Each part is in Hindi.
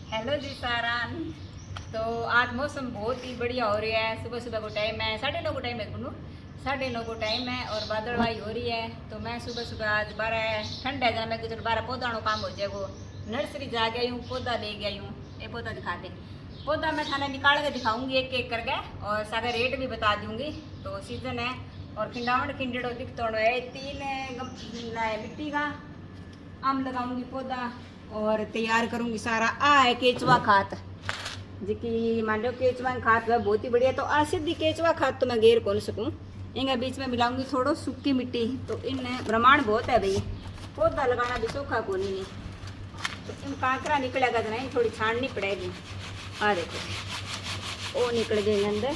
हेलो जी सारान। तो आज मौसम बहुत ही बढ़िया हो रही है। सुबह सुबह को टाइम है, 9:30 को टाइम है गुनू, 9:30 को टाइम है और बादलवाई हो रही है। तो मैं सुबह सुबह आज 12 ठंड है जहाँ मैं कुछ 12 पौधा काम हो जाए। वो नर्सरी जा गई हूँ, पौधा ले गई हूँ। ये पौधा दिखा दे। पौधा मैं थाने निकाल के दिखाऊंगी एक एक करके और सारा रेट भी बता दूंगी। तो सीजन है और खिंडावट खिंडड़ो दिखतो है 3 मिट्टी का आम लगाऊंगी पौधा और तैयार करूंगी सारा। आ है केचुआ खाद जी मान लो केचुआ खाद है बहुत ही बढ़िया। तो आ सीधी केचुआ खाद तो मैं घेर कौन सकूँ, इनके बीच में मिलाऊंगी थोड़ा सूखी मिट्टी। तो इन ब्रह्मांड बहुत है भाई, पौधा लगाना भी सूखा को नहीं। तो इन कांकरा निकलेगा तो नहीं, थोड़ी छाननी पड़ेगी। आ देखो वो निकल जाएंगे अंदर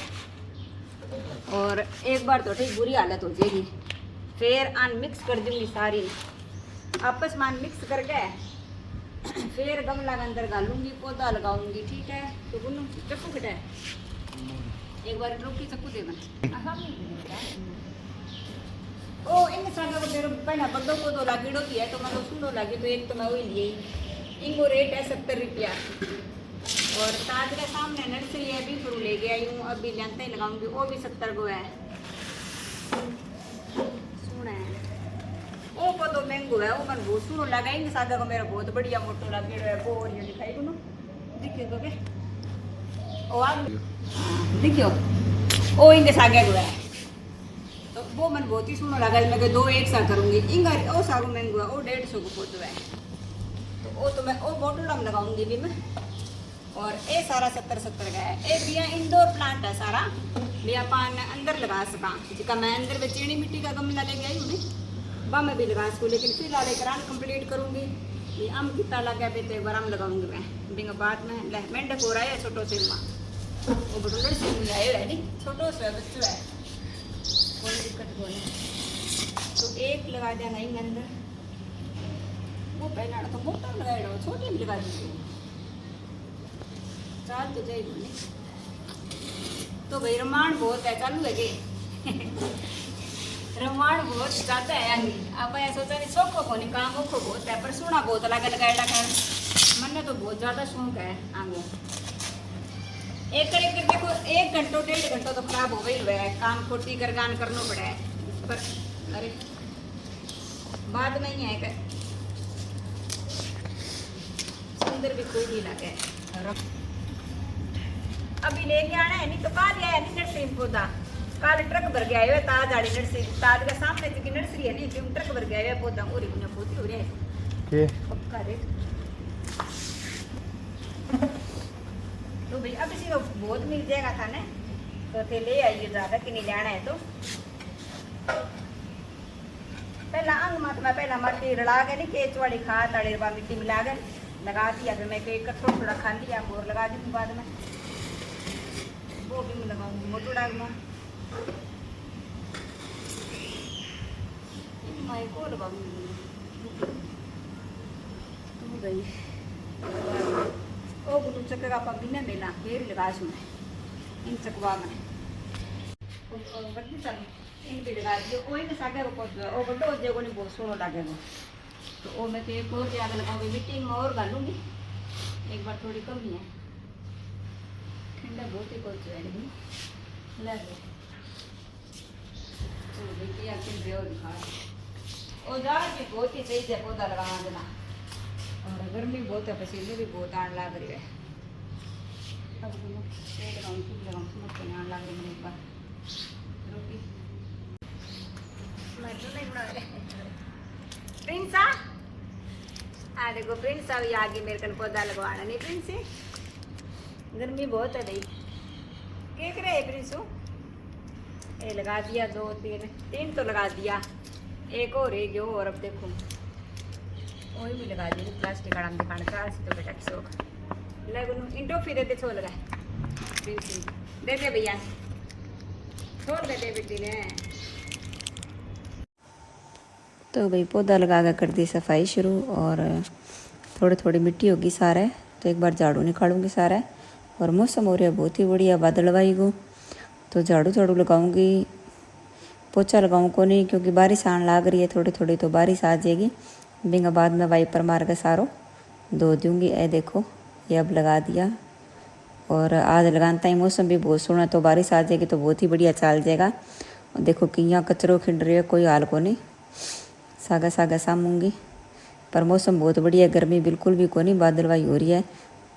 और एक बार तो ठीक बुरी हालत हो जाएगी। फिर आन मिक्स कर दूंगी सारी आपस में मिक्स करके फिर गमला के अंदर डालूंगी, पौधा लगाऊंगी। ठीक है तो गुनू चक्कू कटा एक बार रोकी चक्कू दे ओ इन सागा को मेरे पहला बड़ो पौधो लागेड़ो की है तो मैं तो सुनो लगे तो एक तो मैं वही लिए। इनको रेट है 70 रुपया और ताज के सामने नर्सरी है भी फिर ले गया हूँ। अभी जानते ही लगाऊंगी वो भी 70 को है। सुना है वो पौधो महंगो है, वो मन बहुत सुनो लगाएंगे। सादा को मेरा बहुत बढ़िया मोटो लगे है वो और ये दिखाई को देखियो तो के ओ आ देखियो ओ इनके सागे को है। तो वो मन बहुत ही सुनो लगा। मैं दो एक साथ करूंगी। इंगा ओ सागो महंगो है, वो 150 को पौधो है। तो वो तो मैं वो बोटल में लगाऊंगी भी मैं। और ये सारा 70 का है। ये बिया इंडोर प्लांट है सारा भी अपन अंदर लगा सका। जिका मैं अंदर में चीनी मिट्टी का गमला लेके आई हूँ वह मैं भी लगा सकूँ, लेकिन फिलहाल एक रान कंप्लीट करूँगी। ये आम कितना लगा पे तो एक बार आम लगाऊंगी मैं बिंग बाद में। ले मेंढक हो रहा है छोटो से माँ वो बटुलर से मुझे आए है नहीं छोटो से बच्चों है कोई दिक्कत को नहीं। तो एक लगा देना इन अंदर वो पहला तो मोटा लगाएगा छोटे भी लगा दीजिए चाल तो जाएगी नहीं। तो भाई रमान बहुत है चालू है कि रमान बहुत ज़्यादा है यानी आप ऐसा सोचा नहीं सौखो को नहीं काम ओखो बहुत है पर सोना बहुत लगा लगाएगा कर मन तो बहुत ज़्यादा शौक है आंगो। एक कर देखो 1 घंटो 1.5 घंटो तो खराब हो गई है काम खोटी कर गान करना पड़ा है पर अरे बाद में ही है कर सुंदर भी कोई नहीं लगे। अभी लेके आना है नहीं तो कहा लिया है नहीं नर्सरी में पौधा कल ट्रक भर गया है ताज आड़ी नर्सरी ताज का सामने की नर्सरी है नहीं ट्रक भर गया है पौधा और पोती हो रही है पक्का रे। तो भाई अब इसी को बहुत मिल जाएगा था ना तो थे ले आइए ज़्यादा कि नहीं लेना है। तो पहला अंग मत मैं पहला मट्टी रला के नहीं केचवाड़ी खाद अड़े मिट्टी मिला के लगा दिया। फिर मैं एक थोड़ा थोड़ा खा लिया और लगा दूँगी बाद में वो भी मैं लगाऊंगी मोटू डाल में को लगाऊंगी तो गई ओ गुरु चक्कर आप बिना मेला फिर लगा मैं इन चकवा में बढ़ती चल इन भी लगा दियो कोई ना सागे को ओ बड़ो जे को नहीं बहुत सोनो लगेगा। तो वो मैं तो एक और ज़्यादा लगाऊंगी मिट्टी में और डालूंगी एक बार थोड़ी कम ही है ठंडा बहुत ही कुछ है लेकिन लगे तो बेटिया फिर बेओ दिखा और ज़्यादा भी बहुत ही सही है पौधा लगाना देना और गर्मी बहुत है पसीने भी बहुत आने लग रही है। अब लगाऊँ फिर लगाऊँ समझ आने लग रही मेरे एक बार रोटी मैं तो नहीं बना रहे प्रिंसा आ देखो प्रिंस अभी आगे मेरे कल पौधा लगवाना नहीं प्रिंस गर्मी बहुत है भाई क्या करे है प्रिंसू ये लगा दिया 2 3 तो लगा दिया एक और एक गयो और अब देखो वही भी लगा दी प्लास्टिक आराम दिखाने का तो बेटा की शौक लगू इंटो फिर दे छो लगा दे दे भैया छोड़ दे बेटी ने। तो भाई पौधा लगा कर दी सफाई शुरू और थोड़ी थोड़ी मिट्टी होगी सारा तो एक बार झाड़ू निकालूंगी सारा और मौसम हो रहा है बहुत ही बढ़िया बादलवाई को तो झाड़ू झाड़ू लगाऊंगी पोछा लगाऊँ को नहीं क्योंकि बारिश आने लग रही है थोड़ी थोड़ी तो बारिश आ जाएगी बिंगा बाद में वाइपर मार के सारो धो दूँगी। ए देखो ये अब लगा दिया। और आज लगाता ही मौसम भी बहुत सोहना, तो बारिश आ जाएगी तो बहुत ही बढ़िया चाल जाएगा। और देखो किया कचरो खिंड रही है, कोई हाल को नहीं, सागा सागा सामूंगी। पर मौसम बहुत बढ़िया है, गर्मी बिल्कुल भी को नहीं, बादलवाई हो रही है।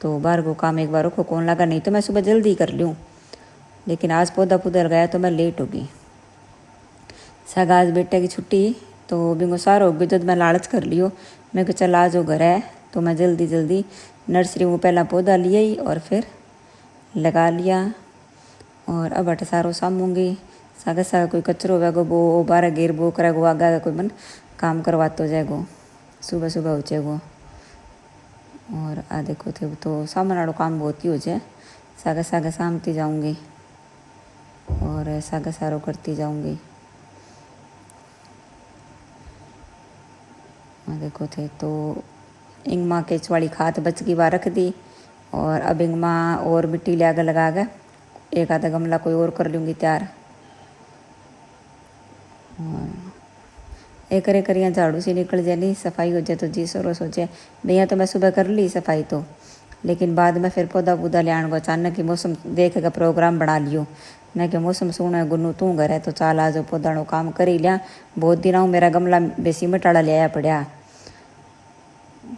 तो बाहर को काम एक बार रखो कौन लगा, नहीं तो मैं सुबह जल्दी कर लूँ, लेकिन आज पौधा पौधा लगाया तो मैं लेट होगी। सागा आज बेटे की छुट्टी तो बिंगो सारा होगी, जब मैं लालच कर लियो, मैं को चल आज वो घर है, तो मैं जल्दी जल्दी नर्सरी में पहला पौधा लिया ही और फिर लगा लिया। और अब अट सारो सामूंगी। सागा सागा कोई कचरो वेगो वो 12 घेर बो करेगो, आगा कोई मन काम करवाते जाएगो, सुबह सुबह हो जाएगो। और आ देखो थे तो सामान वालों काम बहुत ही हो जाए। सागा सागा सामती जाऊंगी और सागा सारो करती जाऊंगी। देखो थे तो इंगमा केचवाड़ी खाद बच की बार रख दी। और अब इंगमा और मिट्टी ले आगे लगा के एक आधा गमला कोई और कर लूँगी तैयार। एक करिया झाड़ू से निकल जाए, नहीं सफाई हो जाए तो जी सरोस हो जाए। भैया तो मैं सुबह कर ली सफाई तो, लेकिन बाद में फिर पौधा पौधा ले आने को अचानक ही मौसम देख का प्रोग्राम बना लियो। मैं क्या मौसम सोना है, गुन्नू तू घर है तो चाल आज पौधा काम कर ही लिया। बहुत दिनों मेरा गमला बेसी मटाड़ा ले आया पड़ा।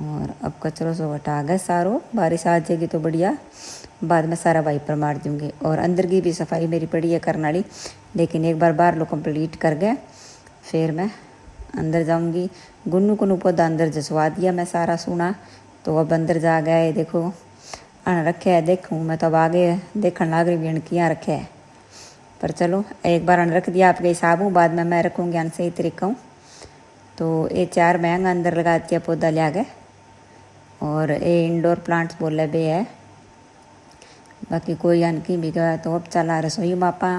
और अब कचरों से हटा गए सारो, बारिश आ जाएगी तो बढ़िया, बाद में सारा वाइपर मार दूँगी। और अंदर की भी सफाई मेरी पड़ी है करने वाली, लेकिन एक बार बाहर लो कंप्लीट कर गए फिर मैं अंदर जाऊंगी। गुन्नू को पौधा अंदर जसवा दिया मैं सारा सुना, तो अब अंदर जा गए। देखो अन रखे है, देखूँ मैं तो अब आगे देखने लाग रही भी किया रखे है। पर चलो एक बार अन रख दिया आपके हिसाब हूँ, बाद में मैं रखूँगी अन सही तरीका हूँ। तो ये 4 महंगा अंदर लगा दिया पौधा ले आ गए। और ये इंडोर प्लांट्स बोले बे है, बाकी कोई अन की भी गया। तो अब चला रसोई मापा।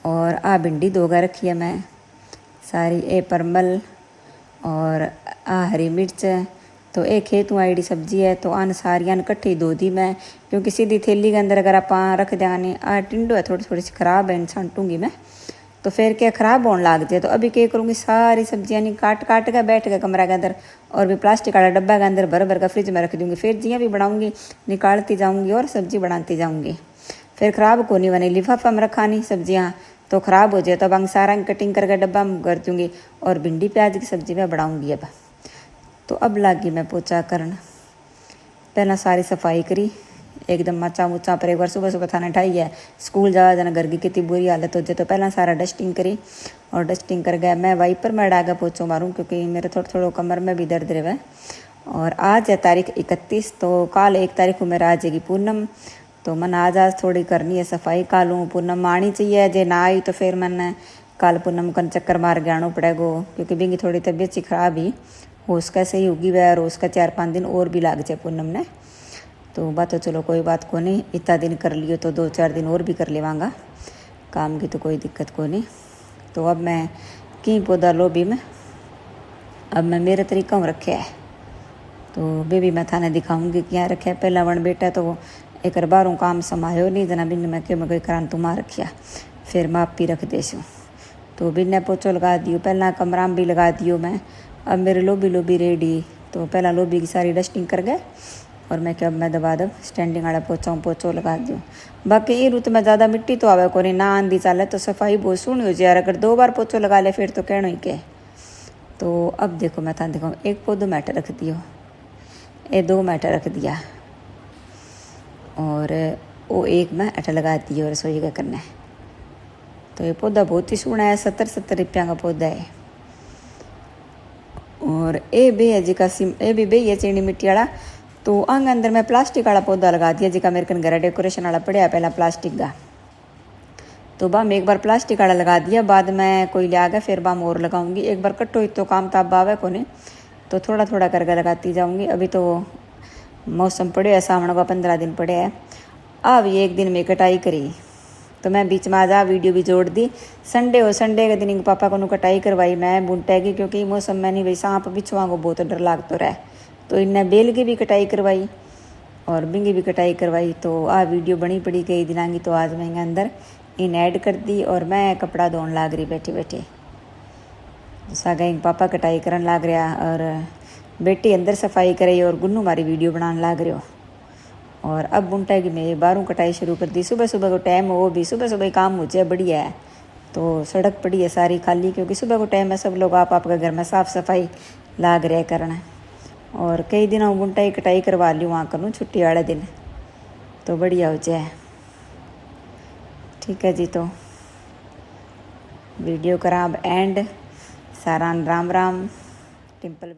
और आ भिंडी धोगा रखी है मैं सारी, ए परमल और आ हरी मिर्च। तो एक खेतों आईडी सब्जी है, तो आन सारियान कट्ठी धो दी मैं, क्योंकि सीधी थैली के अंदर अगर आप रख देंगे। आ टिंडो है थोड़ी थोड़ी सी खराब है, छांटूंगी मैं तो फिर क्या खराब होने लग जाए। तो अभी क्या करूँगी, सारी सब्जियाँ नहीं काट काट के बैठ गए कमरा के अंदर, और भी प्लास्टिक वाला डब्बा के अंदर भर भर का फ्रिज में रख दूँगी। फिर जियाँ भी बनाऊँगी निकालती जाऊँगी और सब्जी बनाती जाऊँगी। फिर ख़राब को नहीं बने, लिफाफा में रखा नहीं सब्जियाँ तो ख़राब हो जाए। तो अब अंग सारा कटिंग करके डब्बा में कर दूँगी और भिंडी प्याज की सब्जी में बनाऊँगी। अब तो अब लागी मैं पोचा करन, पहला सारी सफाई करी एकदम मचा मुचा। पर एक बार सुबह सुबह थाने ठाई है, स्कूल जा जाना घर की कितनी बुरी हालत हो जाए। तो पहला सारा डस्टिंग करी और डस्टिंग कर गया मैं वाइपर में डागा पोचो मारूँ, क्योंकि मेरे थोड़ा थोड़ा कमर में भी दर्द रहे। और आज है तारीख 31, तो कल 1 तारीख को मेरा आ जाएगी पूनम। तो मन आज थोड़ी करनी है सफाई, कालू पूनम आनी चाहिए। जे ना आई तो फिर मैंने कल पूनम का चक्कर मार के आना पड़ेगा, क्योंकि बिंगी थोड़ी तबीयत सी खराब ही हो, उसका सही होगी वह, और उसका 4-5 दिन और भी लग जाए पूनम ने। तो बात तो चलो कोई बात को नहीं, इतना दिन कर लियो तो 2-4 दिन और भी कर लेवांगा, काम की तो कोई दिक्कत को नहीं। तो अब मैं की पौधा लोबी में अब मैं मेरे तरीका रखे है, तो बेबी मैं थाने दिखाऊंगी क्या रखे। पहला वन बेटा तो एक बारों काम समायो नहीं जना, बिन मैं के कोई करान तुम रखिया, फिर माप भी रख देसू। तो बिन पोचो लगा दियो, पहला कमरा में भी लगा दियो मैं। अब मेरे लोबी रेडी, तो पहला लोबी की सारी डस्टिंग कर गए और मैं क्या अब मैं दबा दब स्टैंडिंग वाला पोचो लगा दूँ। बाकी ये रुत में ज़्यादा मिट्टी तो आवे को नहीं, ना आंधी चाले तो सफाई बहुत सुनी हो जाए। अगर 2 बार पोचो लगा ले फिर तो कहना ही के। तो अब देखो मैं था दिखाऊँ, एक पौधो मैटर रख दियो, ये 2 मैटर रख दिया, और वो एक मैं अट लगा दी और रसोई का करना है। तो ये पौधा बहुत ही सोहना है, 70-70 रुपया का पौधा है। और ये बे है जिका ये भी बे है चीनी मिट्टी वाला। तो अंग अंदर मैं प्लास्टिक वाला पौधा लगा दिया, जिका मेरे कन घर डेकोरेशन वाला पड़ा पहला प्लास्टिक का। तो बाम एक बार प्लास्टिक वाला लगा दिया, बाद में कोई ले आ गया फिर बाम और लगाऊंगी। एक बार कट्टो ही तो काम ताब आवे को नहीं, तो थोड़ा थोड़ा करके लगाती जाऊंगी। अभी तो मौसम पड़े है सामने का, 15 दिन पड़े है। अब एक दिन में कटाई करी, तो मैं बीच में आज वीडियो भी जोड़ दी। संडे के दिन पापा को कटाई करवाई मैं बूंटे की, क्योंकि मौसम में नहीं भाई सांप बिच्छुआ को बहुत डर लागतो रहे। तो इन्हें बेल की भी कटाई करवाई और बिंगी भी कटाई करवाई। तो वीडियो बनी पड़ी कई दिनों की, तो आज मैं अंदर इन ऐड कर दी और मैं कपड़ा धोने लाग रही बैठे बैठे। सागा पापा कटाई करन लाग रहा और बेटी अंदर सफाई करे और गुन्नू मारी वीडियो बनाने लाग रहे हो। और अब बुनटाई की मैं बाहरों कटाई शुरू कर दी। सुबह सुबह को टाइम हो, वो भी सुबह सुबह काम हो जाए बढ़िया है। तो सड़क पड़ी है सारी खाली, क्योंकि सुबह को टाइम है, सब लोग आप आपका घर में साफ़ सफाई लाग रहे करना। और कई दिनों बुनटाई कटाई करवा ली वहाँ करूँ छुट्टी वाले दिन, तो बढ़िया हो जाए। ठीक है जी, तो वीडियो करा अब एंड। सारान राम राम। टिम्पल